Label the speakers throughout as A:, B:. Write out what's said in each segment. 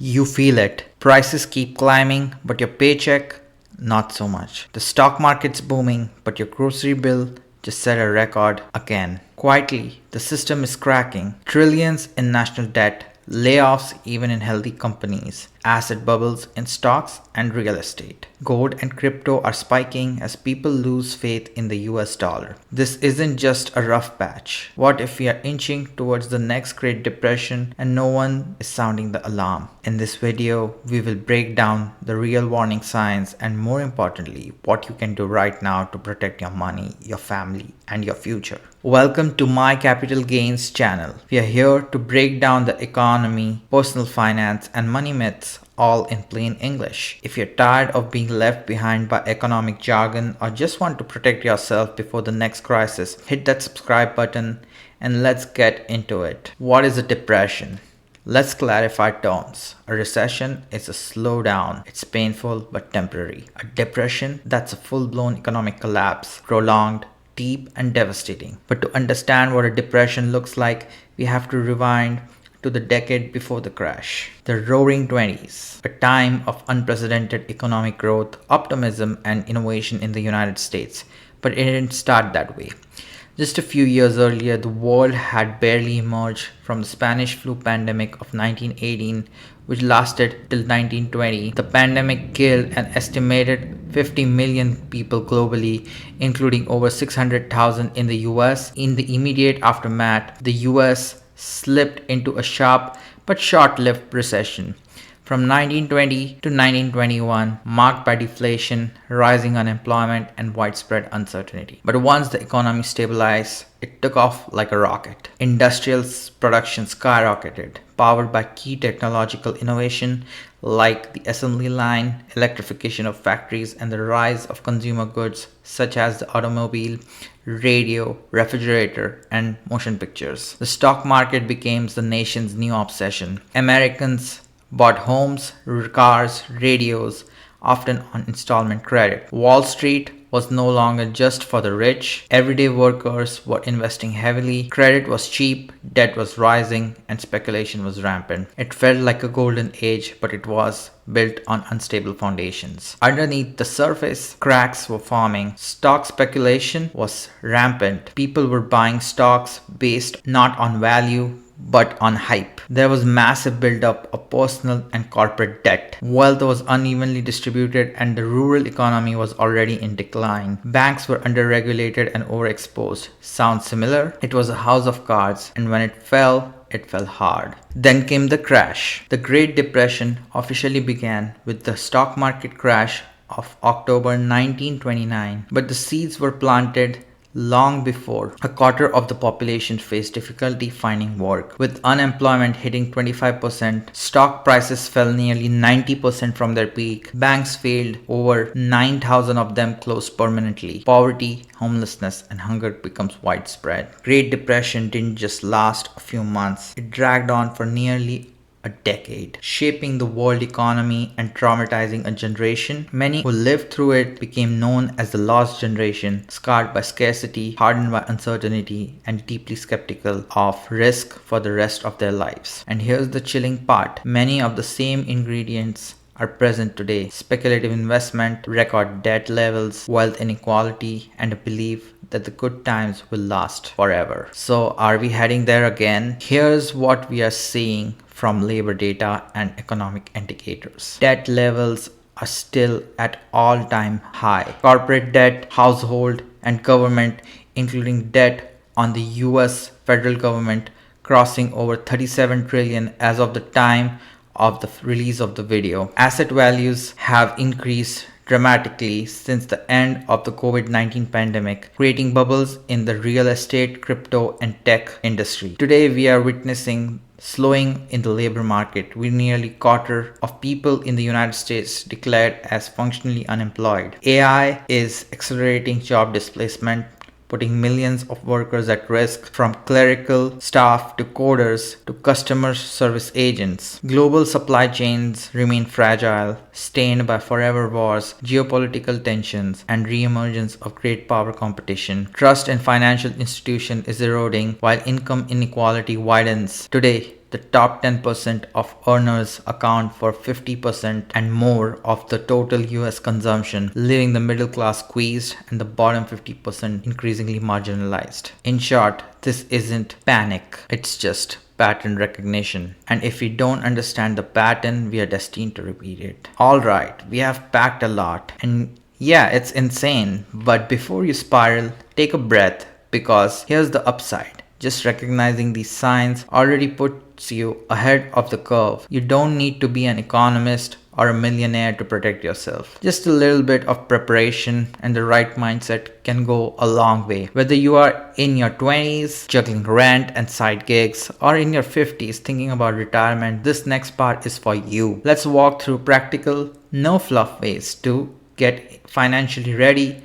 A: You feel it. Prices keep climbing, but your paycheck, not so much. The stock market's booming, but your grocery bill just set a record again. Quietly, the system is cracking. Trillions in national debt, layoffs even in healthy companies, asset bubbles in stocks and real estate. Gold and crypto are spiking as people lose faith in the US dollar. This isn't just a rough patch. What if we are inching towards the next Great Depression and no one is sounding the alarm? In this video, we will break down the real warning signs and, more importantly, what you can do right now to protect your money, your family, and your future. Welcome to my Capital Gains channel. We are here to break down the economy, personal finance, and money myths all in plain English. If you're tired of being left behind by economic jargon or just want to protect yourself before the next crisis, hit that subscribe button and let's get into it. What is a depression? Let's clarify terms. A recession is a slowdown. It's painful but temporary. A depression, that's a full-blown economic collapse, prolonged, deep and devastating. But to understand what a depression looks like, we have to rewind to the decade before the crash. The Roaring '20s, a time of unprecedented economic growth, optimism and innovation in the United States. But it didn't start that way. Just a few years earlier, the world had barely emerged from the Spanish flu pandemic of 1918, which lasted till 1920. The pandemic killed an estimated 50 million people globally, including over 600,000 in the US. In the immediate aftermath, the US slipped into a sharp but short-lived recession from 1920 to 1921, marked by deflation, rising unemployment, and widespread uncertainty. But once the economy stabilized, it took off like a rocket. Industrial production skyrocketed, powered by key technological innovation like the assembly line, electrification of factories, and the rise of consumer goods such as the automobile, radio, refrigerator, and motion pictures. The stock market became the nation's new obsession. Americans bought homes, cars, radios, often on installment credit. Wall Street was no longer just for the rich. Everyday workers were investing heavily. Credit was cheap, debt was rising, and speculation was rampant. It felt like a golden age, but it was built on unstable foundations. Underneath the surface, cracks were forming. Stock speculation was rampant. People were buying stocks based not on value but on hype. There was massive buildup of personal and corporate debt. Wealth was unevenly distributed and the rural economy was already in decline. Banks were underregulated and overexposed. Sounds similar? It was a house of cards, and when it fell hard. Then came the crash. The Great Depression officially began with the stock market crash of October 1929, but the seeds were planted long before. A quarter of the population faced difficulty finding work. With unemployment hitting 25%, stock prices fell nearly 90% from their peak. Banks failed, over 9,000 of them closed permanently. Poverty, homelessness, and hunger becomes widespread. Great Depression didn't just last a few months. It dragged on for nearly a decade, shaping the world economy and traumatizing a generation. Many who lived through it became known as the lost generation, scarred by scarcity, hardened by uncertainty, and deeply skeptical of risk for the rest of their lives. And here's the chilling part. Many of the same ingredients are present today. Speculative investment, record debt levels, wealth inequality, and a belief that the good times will last forever. So are we heading there again? Here's what we are seeing from labor data and economic indicators. Debt levels are still at all-time high. Corporate debt, household, and government, including debt on the US federal government, crossing over 37 trillion as of the time of the release of the video. Asset values have increased dramatically since the end of the COVID-19 pandemic, creating bubbles in the real estate, crypto, and tech industry. Today, we are witnessing slowing in the labor market, with nearly a quarter of people in the United States declared as functionally unemployed. AI is accelerating job displacement, putting millions of workers at risk, from clerical staff to coders to customer service agents. Global supply chains remain fragile, stained by forever wars, geopolitical tensions, and re-emergence of great power competition. Trust in financial institutions is eroding while income inequality widens. Today, the top 10% of earners account for 50% and more of the total US consumption, leaving the middle class squeezed and the bottom 50% increasingly marginalized. In short, this isn't panic, it's just pattern recognition. And if we don't understand the pattern, we are destined to repeat it. Alright, we have packed a lot, and yeah, it's insane, but before you spiral, take a breath, because here's the upside. Just recognizing these signs already puts you ahead of the curve. You don't need to be an economist or a millionaire to protect yourself. Just a little bit of preparation and the right mindset can go a long way. Whether you are in your 20s juggling rent and side gigs, or in your 50s thinking about retirement, this next part is for you. Let's walk through practical, no fluff ways to get financially ready.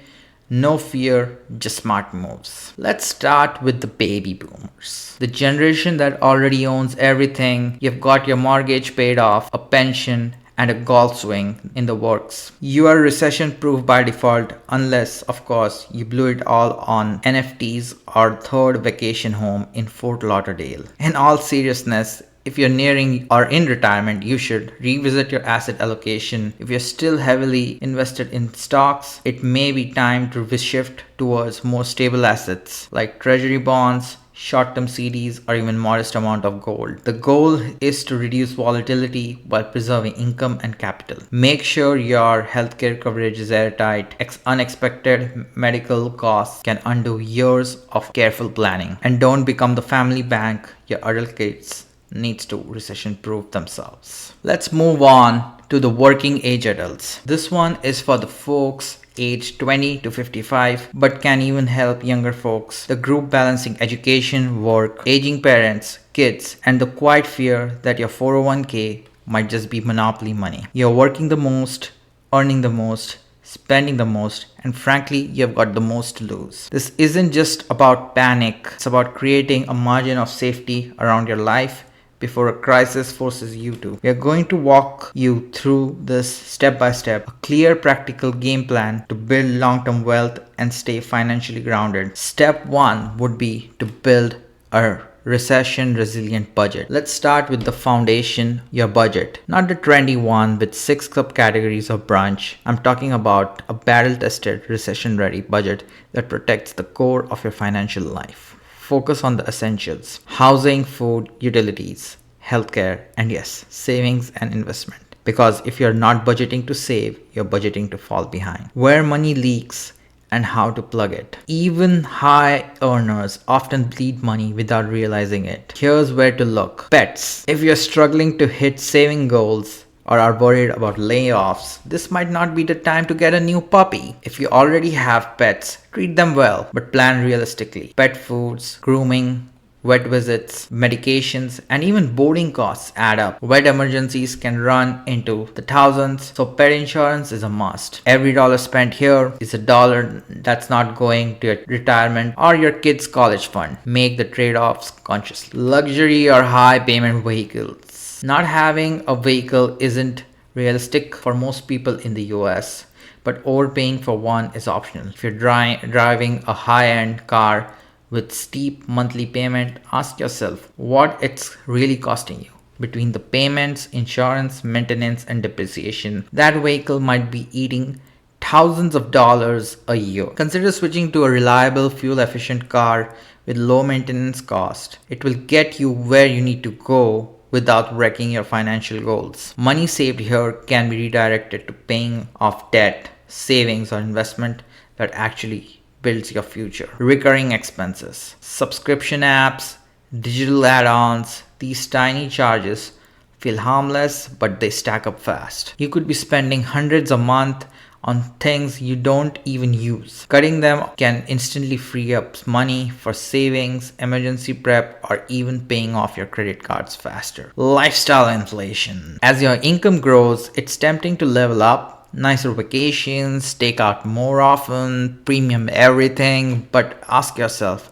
A: No fear, just smart moves. Let's start with the baby boomers. The generation that already owns everything. You've got your mortgage paid off, a pension, and a golf swing in the works. You are recession proof by default, unless, of course, you blew it all on NFTs or third vacation home in Fort Lauderdale. In all seriousness, if you're nearing or in retirement, you should revisit your asset allocation. If you're still heavily invested in stocks, it may be time to shift towards more stable assets like treasury bonds, short-term CDs, or even modest amount of gold. The goal is to reduce volatility while preserving income and capital. Make sure your healthcare coverage is airtight. Unexpected medical costs can undo years of careful planning. And don't become the family bank your adult kids needs to recession proof themselves. Let's move on to the working age adults. This one is for the folks aged 20 to 55, but can even help younger folks. The group balancing education, work, aging parents, kids, and the quiet fear that your 401k might just be monopoly money. You're working the most, earning the most, spending the most, and frankly, you've got the most to lose. This isn't just about panic, it's about creating a margin of safety around your life before a crisis forces you to. We are going to walk you through this step by step, a clear practical game plan to build long-term wealth and stay financially grounded. Step 1 would be to build a recession-resilient budget. Let's start with the foundation, your budget. Not the trendy one with 6 subcategories of brunch. I'm talking about a battle-tested, recession-ready budget that protects the core of your financial life. Focus on the essentials: housing, food, utilities, healthcare, and yes, savings and investment. Because if you're not budgeting to save, you're budgeting to fall behind. Where money leaks and how to plug it. Even high earners often bleed money without realizing it. Here's where to look. Pets. If you're struggling to hit saving goals or are worried about layoffs, this might not be the time to get a new puppy. If you already have pets, treat them well, but plan realistically. Pet foods, grooming, vet visits, medications, and even boarding costs add up. Vet emergencies can run into the thousands, so pet insurance is a must. Every dollar spent here is a dollar that's not going to your retirement or your kids' college fund. Make the trade-offs consciously. Luxury or high payment vehicles. Not having a vehicle isn't realistic for most people in the US, but overpaying for one is optional. If you're driving a high-end car with steep monthly payment, ask yourself what it's really costing you. Between the payments, insurance, maintenance, and depreciation, that vehicle might be eating thousands of dollars a year. Consider switching to a reliable, fuel-efficient car with low maintenance cost. It will get you where you need to go without wrecking your financial goals. Money saved here can be redirected to paying off debt, savings, or investment that actually builds your future. Recurring expenses, subscription apps, digital add-ons, these tiny charges feel harmless, but they stack up fast. You could be spending hundreds a month on things you don't even use. Cutting them can instantly free up money for savings, emergency prep, or even paying off your credit cards faster. Lifestyle inflation. As your income grows, it's tempting to level up. Nicer vacations, take out more often, premium everything, but ask yourself,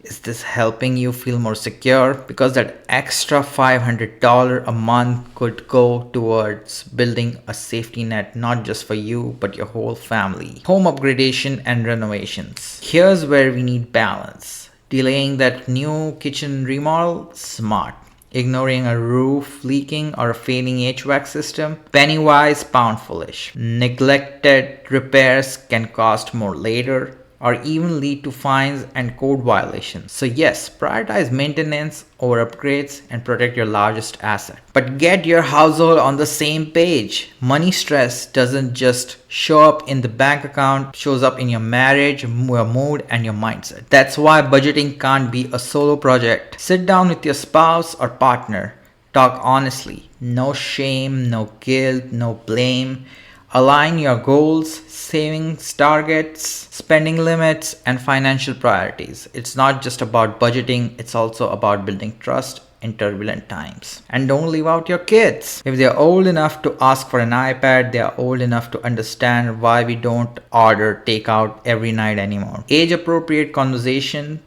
A: is this helping you feel more secure? Because that extra $500 a month could go towards building a safety net, not just for you, but your whole family. Home upgradation and renovations. Here's where we need balance. Delaying that new kitchen remodel, smart. Ignoring a roof leaking or a failing HVAC system, penny wise, pound foolish. Neglected repairs can cost more later or even lead to fines and code violations. So yes, prioritize maintenance over upgrades and protect your largest asset. But get your household on the same page. Money stress doesn't just show up in the bank account, it shows up in your marriage, your mood, and your mindset. That's why budgeting can't be a solo project. Sit down with your spouse or partner. Talk honestly. No shame, no guilt, no blame. Align your goals, savings targets, spending limits, and financial priorities. It's not just about budgeting, it's also about building trust in turbulent times. And don't leave out your kids. If they're old enough to ask for an iPad, they're old enough to understand why we don't order takeout every night anymore. Age appropriate conversations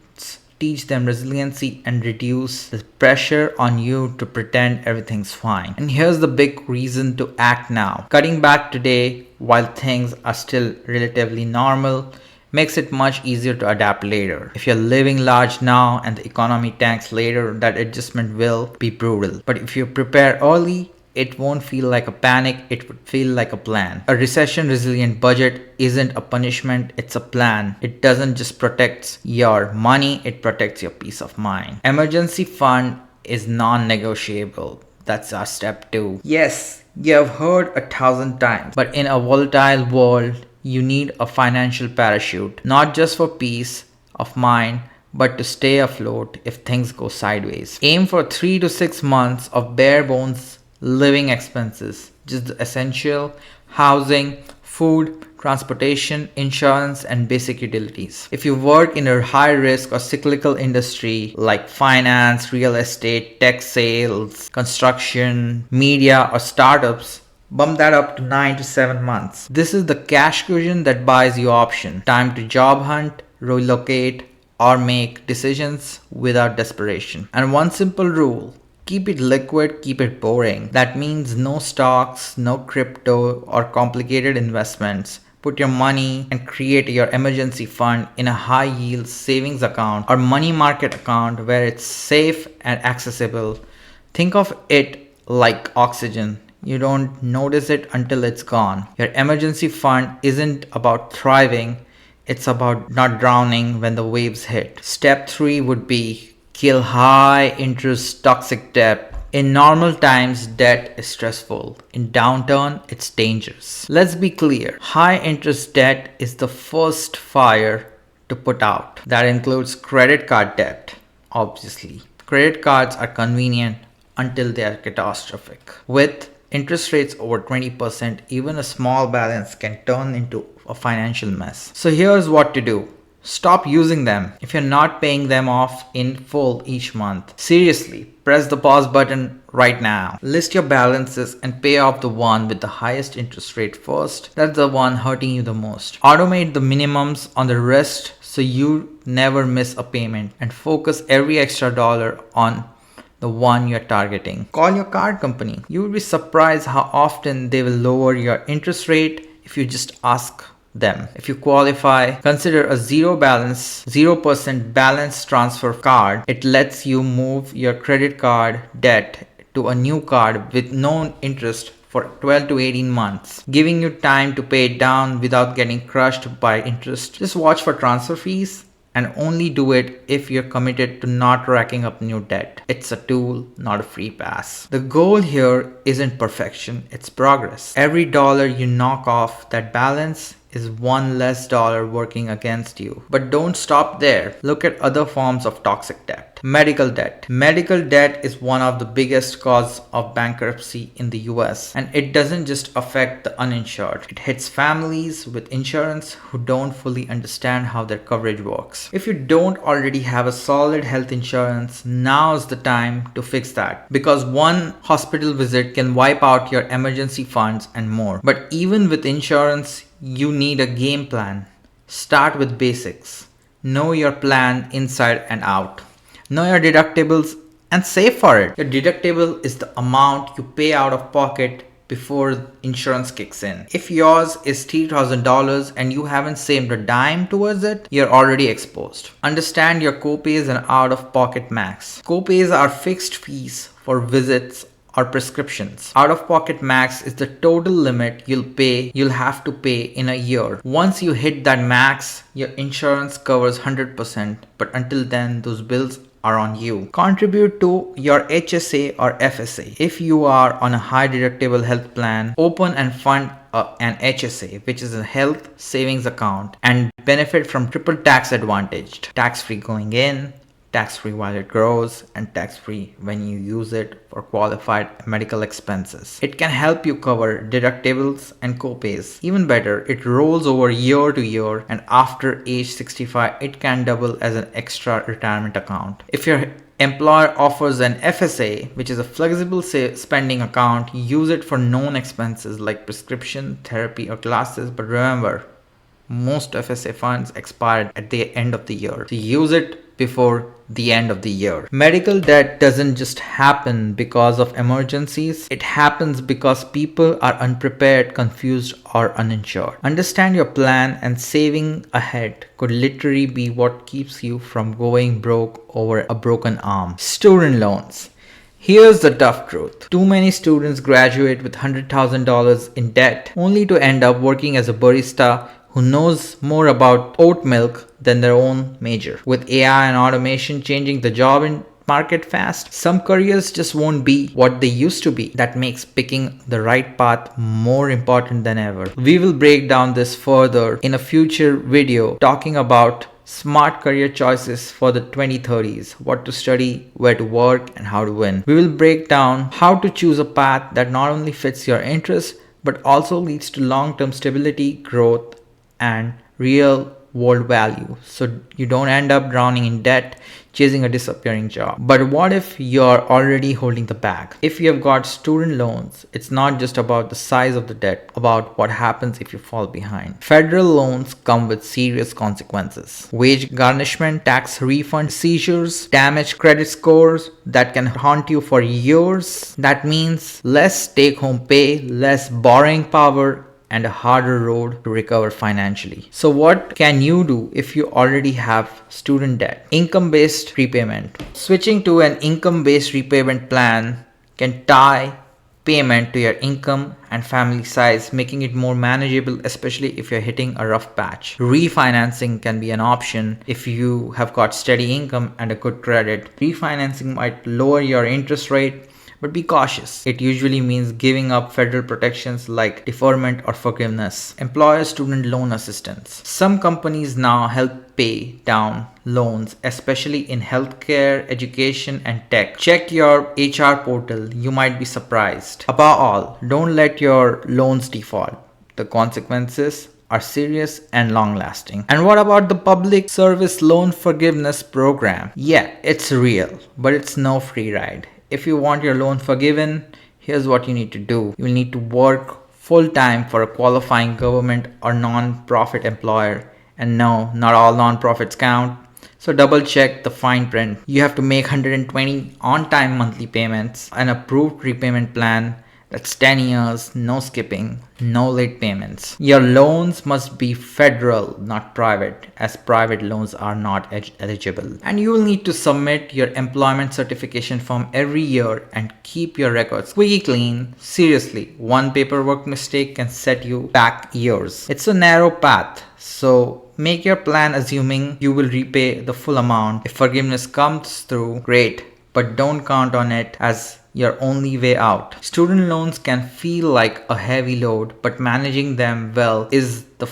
A: teach them resiliency and reduce the pressure on you to pretend everything's fine. And here's the big reason to act now. Cutting back today while things are still relatively normal makes it much easier to adapt later. If you're living large now and the economy tanks later, that adjustment will be brutal. But if you prepare early, it won't feel like a panic, it would feel like a plan. A recession-resilient budget isn't a punishment, it's a plan. It doesn't just protect your money, it protects your peace of mind. Emergency fund is non-negotiable. That's our step 2. Yes, you have heard 1,000 times, but in a volatile world, you need a financial parachute, not just for peace of mind, but to stay afloat if things go sideways. Aim for 3 to 6 months of bare bones living expenses, just the essential: housing, food, transportation, insurance, and basic utilities. If you work in a high risk or cyclical industry like finance, real estate, tech sales, construction, media, or startups, bump that up to 9 to 7 months. This is the cash cushion that buys you option, time to job hunt, relocate, or make decisions without desperation. And one simple rule: keep it liquid, keep it boring. That means no stocks, no crypto, or complicated investments. Put your money and create your emergency fund in a high yield savings account or money market account where it's safe and accessible. Think of it like oxygen. You don't notice it until it's gone. Your emergency fund isn't about thriving, it's about not drowning when the waves hit. Step 3 would be kill high interest toxic debt. In normal times, debt is stressful. In downturn, it's dangerous. Let's be clear. High interest debt is the first fire to put out. That includes credit card debt, obviously. Credit cards are convenient until they are catastrophic. With interest rates over 20%, even a small balance can turn into a financial mess. So here's what to do. Stop using them if you're not paying them off in full each month. Seriously, press the pause button right now. List your balances and pay off the one with the highest interest rate first. That's the one hurting you the most. Automate the minimums on the rest so you never miss a payment, and focus every extra dollar on the one you're targeting. Call your card company. You will be surprised how often they will lower your interest rate if you just ask them. If you qualify, consider a 0% balance transfer card. It lets you move your credit card debt to a new card with no interest for 12 to 18 months, giving you time to pay it down without getting crushed by interest. Just watch for transfer fees and only do it if you're committed to not racking up new debt. It's a tool, not a free pass. The goal here isn't perfection, it's progress. Every dollar you knock off that balance is one less dollar working against you. But don't stop there. Look at other forms of toxic debt. Medical debt. Medical debt is one of the biggest causes of bankruptcy in the US, and it doesn't just affect the uninsured. It hits families with insurance who don't fully understand how their coverage works. If you don't already have a solid health insurance, now's the time to fix that, because one hospital visit can wipe out your emergency funds and more. But even with insurance, you need a game plan. Start with basics. Know your plan inside and out. Know your deductibles and save for it. Your deductible is the amount you pay out of pocket before insurance kicks in. If yours is $3,000 and you haven't saved a dime towards it, you're already exposed. Understand your copays and out-of-pocket max. Copays are fixed fees for visits or prescriptions. Out-of-pocket max is the total limit you'll have to pay in a year. Once you hit that max, your insurance covers 100%, but until then, those bills are on you. Contribute to your HSA or FSA. If you are on a high deductible health plan, open and fund an HSA, which is a health savings account, and benefit from triple tax advantaged. Tax-free going in, tax-free while it grows, and tax-free when you use it for qualified medical expenses. It can help you cover deductibles and copays. Even better, it rolls over year to year, and after age 65, it can double as an extra retirement account. If your employer offers an FSA, which is a flexible spending account, use it for known expenses like prescription, therapy, or classes. But remember, most FSA funds expire at the end of the year. So use it before the end of the year. Medical debt doesn't just happen because of emergencies. It happens because people are unprepared, confused, or uninsured. Understand your plan, and saving ahead could literally be what keeps you from going broke over a broken arm. Student loans. Here's the tough truth. Too many students graduate with $100,000 in debt only to end up working as a barista who knows more about oat milk than their own major. With AI and automation changing the job market fast, some careers just won't be what they used to be. That makes picking the right path more important than ever. We will break down this further in a future video talking about smart career choices for the 2030s, what to study, where to work, and how to win. We will break down how to choose a path that not only fits your interests but also leads to long-term stability, growth, and real world value, so you don't end up drowning in debt chasing a disappearing job. But what if you're already holding the bag? If you have got student loans, it's not just about the size of the debt, about what happens if you fall behind. Federal loans come with serious consequences: wage garnishment, tax refund, seizures, damaged credit scores that can haunt you for years. That means less take-home pay, less borrowing power, and a harder road to recover financially. So what can you do if you already have student debt? Income-based repayment. Switching to an income-based repayment plan can tie payment to your income and family size, making it more manageable, especially if you're hitting a rough patch. Refinancing can be an option if you have got steady income and a good credit. Refinancing might lower your interest rate, but be cautious. It usually means giving up federal protections like deferment or forgiveness. Employer student loan assistance. Some companies now help pay down loans, especially in healthcare, education, and tech. Check your HR portal. You might be surprised. Above all, don't let your loans default. The consequences are serious and long lasting. And what about the public service loan forgiveness program? Yeah, it's real, but it's no free ride. If you want your loan forgiven, here's what you need to do. You will need to work full-time for a qualifying government or non-profit employer. And no, not all non-profits count. So double check the fine print. You have to make 120 on-time monthly payments, an approved repayment plan that's 10 years, no skipping, no late payments. Your loans must be federal, not private, as private loans are not eligible. And you will need to submit your employment certification form every year and keep your records squeaky clean. Seriously, one paperwork mistake can set you back years. It's a narrow path, so make your plan assuming you will repay the full amount. If forgiveness comes through, great, but don't count on it as your only way out. Student loans can feel like a heavy load, but managing them well is the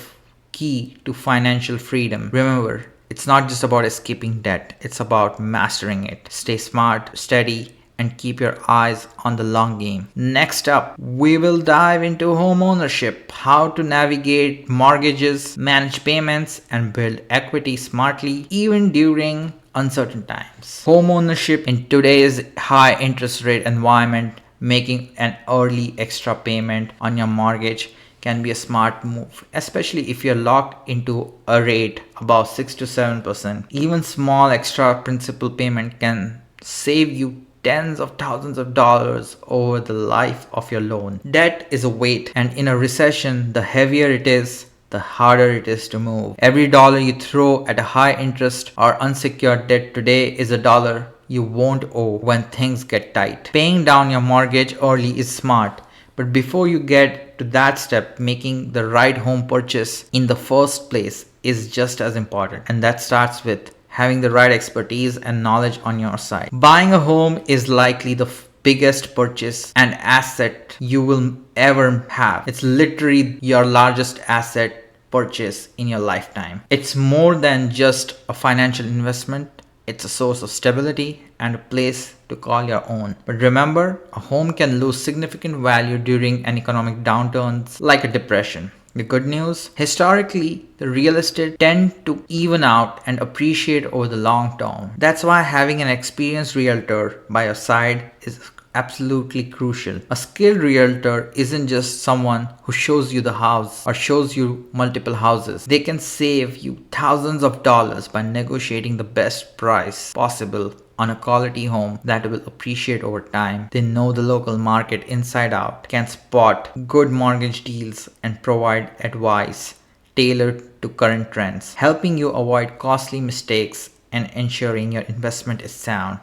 A: key to financial freedom. Remember, it's not just about escaping debt, it's about mastering it. Stay smart, steady, and keep your eyes on the long game. Next up, we will dive into home ownership, how to navigate mortgages, manage payments, and build equity smartly, even during uncertain times. Home ownership in today's high interest rate environment, making an early extra payment on your mortgage can be a smart move, especially if you're locked into a rate above 6 to 7%. Even small extra principal payment can save you tens of thousands of dollars over the life of your loan. Debt is a weight, and in a recession, the heavier it is, the harder it is to move. Every dollar you throw at a high interest or unsecured debt today is a dollar you won't owe when things get tight. Paying down your mortgage early is smart, but before you get to that step, making the right home purchase in the first place is just as important. And that starts with having the right expertise and knowledge on your side. Buying a home is likely the biggest purchase and asset you will ever have. It's literally your largest asset purchase in your lifetime. It's more than just a financial investment. It's a source of stability and a place to call your own. But remember, a home can lose significant value during an economic downturns like a depression. The good news, historically, the real estate tend to even out and appreciate over the long term. That's why having an experienced realtor by your side is absolutely crucial. A skilled realtor isn't just someone who shows you the house or shows you multiple houses. They can save you thousands of dollars by negotiating the best price possible on a quality home that will appreciate over time. They know the local market inside out, can spot good mortgage deals, and provide advice tailored to current trends, helping you avoid costly mistakes and ensuring your investment is sound.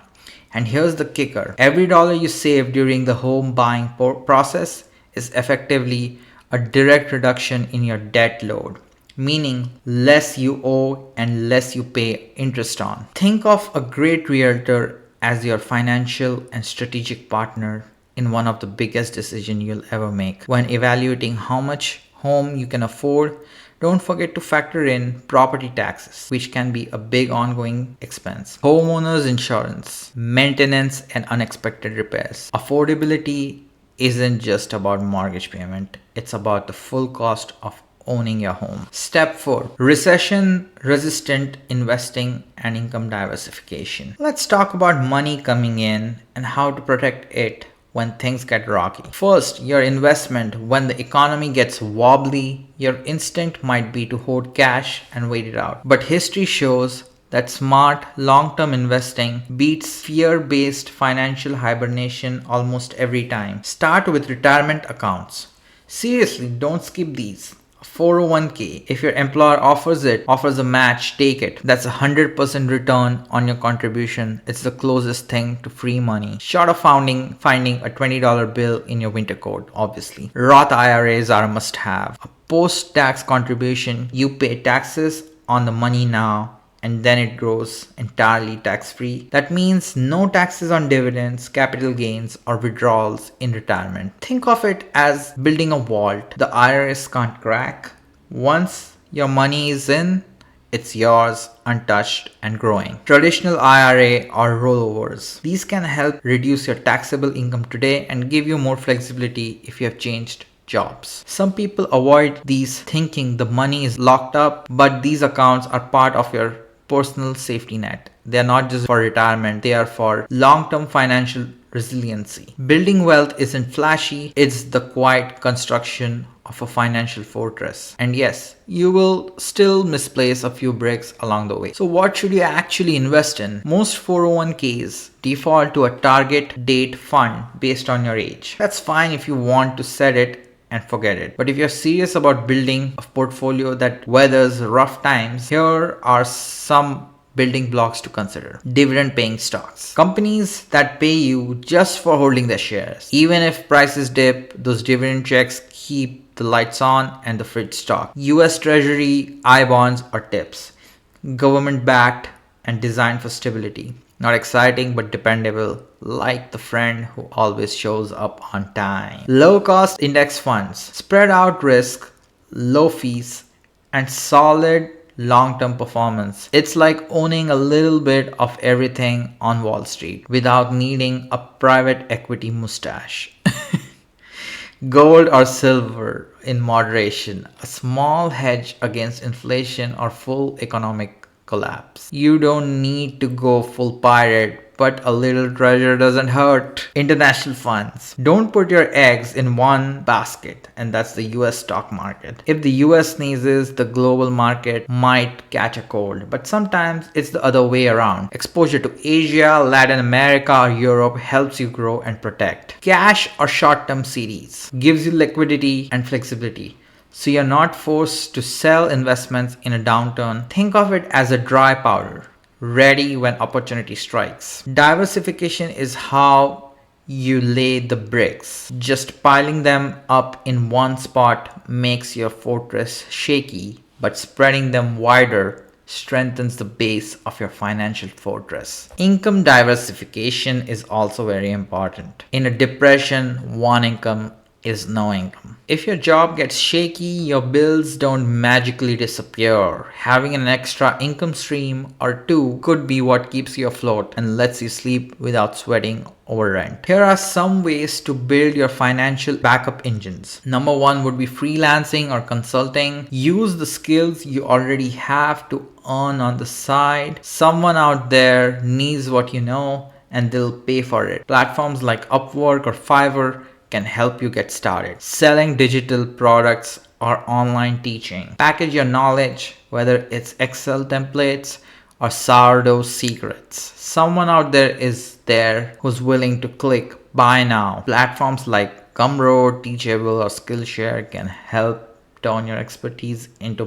A: And here's the kicker. Every dollar you save during the home buying process is effectively a direct reduction in your debt load, meaning less you owe and less you pay interest on. Think of a great realtor as your financial and strategic partner in one of the biggest decisions you'll ever make. When evaluating how much home you can afford, don't forget to factor in property taxes, which can be a big ongoing expense, homeowners insurance, maintenance, and unexpected repairs. Affordability isn't just about mortgage payment, it's about the full cost of owning your home. Step 4. Recession-resistant investing and income diversification. Let's talk about money coming in and how to protect it when things get rocky. First, your investment. When the economy gets wobbly, your instinct might be to hoard cash and wait it out. But history shows that smart, long-term investing beats fear-based financial hibernation almost every time. Start with retirement accounts. Seriously, don't skip these. 401k. If your employer offers a match, take it. That's 100% return on your contribution. It's the closest thing to free money. Short of finding a $20 bill in your winter coat, obviously. Roth IRAs are a must have. A post-tax contribution, you pay taxes on the money now, and then it grows entirely tax-free. That means no taxes on dividends, capital gains, or withdrawals in retirement. Think of it as building a vault the IRS can't crack. Once your money is in, it's yours, untouched and growing. Traditional IRA or rollovers. These can help reduce your taxable income today and give you more flexibility if you have changed jobs. Some people avoid these thinking the money is locked up, but these accounts are part of your personal safety net. They are not just for retirement, they are for long-term financial resiliency. Building wealth isn't flashy, it's the quiet construction of a financial fortress. And yes, you will still misplace a few bricks along the way. So what should you actually invest in? Most 401ks default to a target date fund based on your age. That's fine if you want to set it and forget it. But if you're serious about building a portfolio that weathers rough times, here are some building blocks to consider. Dividend paying stocks. Companies that pay you just for holding their shares. Even if prices dip, those dividend checks keep the lights on and the fridge stocked. US Treasury, I bonds or tips. Government backed and designed for stability. Not exciting but dependable, like the friend who always shows up on time. Low cost index funds, spread out risk, low fees, and solid long-term performance. It's like owning a little bit of everything on Wall Street without needing a private equity mustache. Gold or silver in moderation, a small hedge against inflation or full economic collapse. You don't need to go full pirate, but a little treasure doesn't hurt. International funds. Don't put your eggs in one basket, and that's the US stock market. If the US sneezes, the global market might catch a cold, but sometimes it's the other way around. Exposure to Asia, Latin America, or Europe helps you grow and protect. Cash or short-term CDs gives you liquidity and flexibility, so you're not forced to sell investments in a downturn. Think of it as a dry powder. ready when opportunity strikes. Diversification is how you lay the bricks. Just piling them up in one spot makes your fortress shaky, but spreading them wider strengthens the base of your financial fortress. Income diversification is also very important. In a depression, one income is no income. If your job gets shaky, your bills don't magically disappear. Having an extra income stream or two could be what keeps you afloat and lets you sleep without sweating over rent. Here are some ways to build your financial backup engines. Number one would be freelancing or consulting. Use the skills you already have to earn on the side. Someone out there needs what you know and they'll pay for it. Platforms like Upwork or Fiverr can help you get started. Selling digital products or online teaching. Package your knowledge, whether it's Excel templates or sourdough secrets. Someone out there is there who's willing to click buy now. Platforms like Gumroad, Teachable, or Skillshare can help turn your expertise into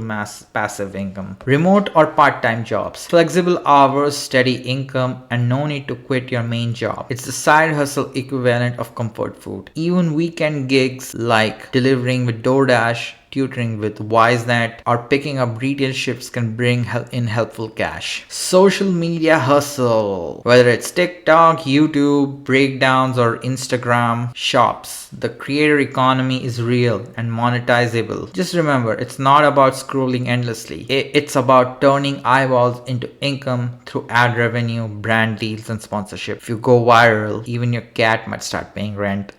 A: passive income. Remote or part-time jobs. Flexible hours, steady income, and no need to quit your main job. It's the side hustle equivalent of comfort food. Even weekend gigs like delivering with DoorDash, tutoring with WiseNet, or picking up retail shifts can bring in helpful cash. Social media hustle. Whether it's TikTok, YouTube, breakdowns, or Instagram shops, the creator economy is real and monetizable. Just remember, it's not about scrolling endlessly. It's about turning eyeballs into income through ad revenue, brand deals, and sponsorship. If you go viral, even your cat might start paying rent.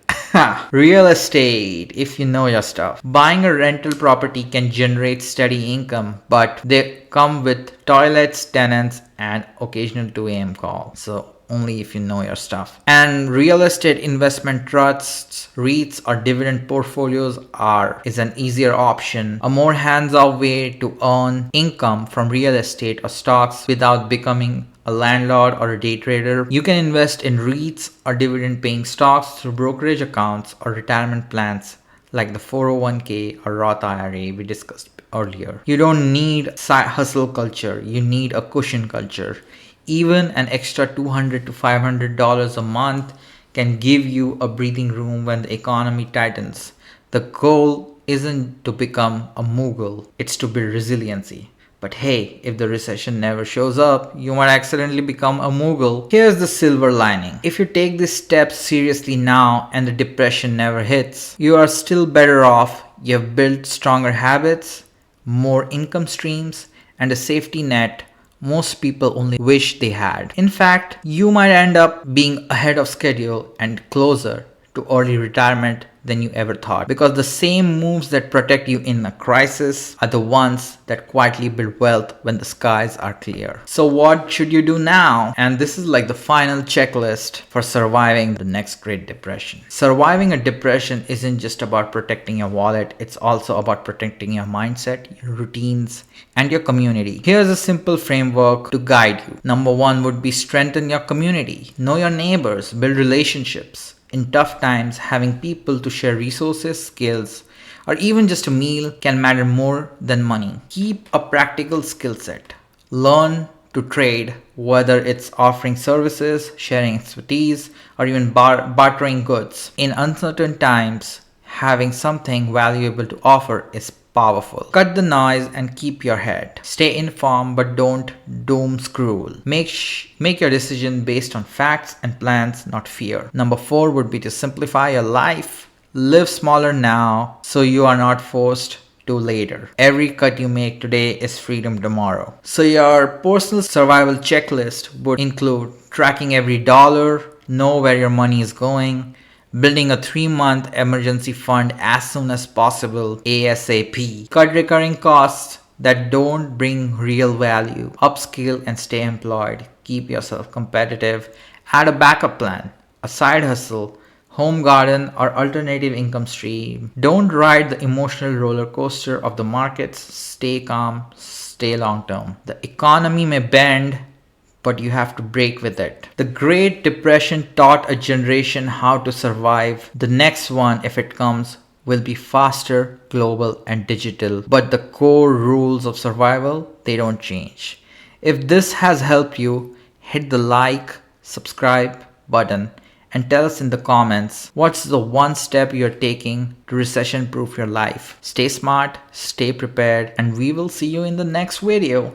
A: Real estate, if you know your stuff. Buying a rental property can generate steady income, but they come with toilets, tenants, and occasional 2 a.m. call. So only if you know your stuff. And real estate investment trusts, REITs, or dividend portfolios is an easier option, a more hands-off way to earn income from real estate or stocks without becoming a landlord or a day trader. You can invest in REITs or dividend paying stocks through brokerage accounts or retirement plans like the 401k or Roth IRA we discussed earlier. You don't need side hustle culture, you need a cushion culture. Even an extra $200 to $500 a month can give you a breathing room when the economy tightens. The goal isn't to become a mogul, it's to build resiliency. But hey, if the recession never shows up, you might accidentally become a mogul. Here's the silver lining. If you take these steps seriously now and the depression never hits, you are still better off. You've built stronger habits, more income streams, and a safety net most people only wish they had. In fact, you might end up being ahead of schedule and closer to early retirement than you ever thought, because the same moves that protect you in a crisis are the ones that quietly build wealth when the skies are clear. So what should you do now? And this is like the final checklist for surviving the next Great Depression. Surviving a depression isn't just about protecting your wallet, it's also about protecting your mindset, your routines, and your community. Here's a simple framework to guide you. Number one would be strengthen your community. Know your neighbors, build relationships. In tough times, having people to share resources, skills, or even just a meal can matter more than money. Keep a practical skill set. Learn to trade, whether it's offering services, sharing expertise, or even bartering goods. In uncertain times, having something valuable to offer is powerful. Cut the noise and keep your head. Stay informed, but don't doom scroll. Make your decision based on facts and plans, not fear. Number 4 would be to simplify your life. Live smaller now so you are not forced to later. Every cut you make today is freedom tomorrow. So your personal survival checklist would include tracking every dollar, know where your money is going, building a 3-month emergency fund as soon as possible, ASAP. Cut recurring costs that don't bring real value. Upskill and stay employed. Keep yourself competitive. Add a backup plan, a side hustle, home garden, or alternative income stream. Don't ride the emotional roller coaster of the markets. Stay calm, stay long term. The economy may bend, but you have to break with it. The Great Depression taught a generation how to survive. The next one, if it comes, will be faster, global, and digital. But the core rules of survival, they don't change. If this has helped you, hit the like, subscribe button and tell us in the comments what's the one step you're taking to recession proof your life. Stay smart, stay prepared, and we will see you in the next video.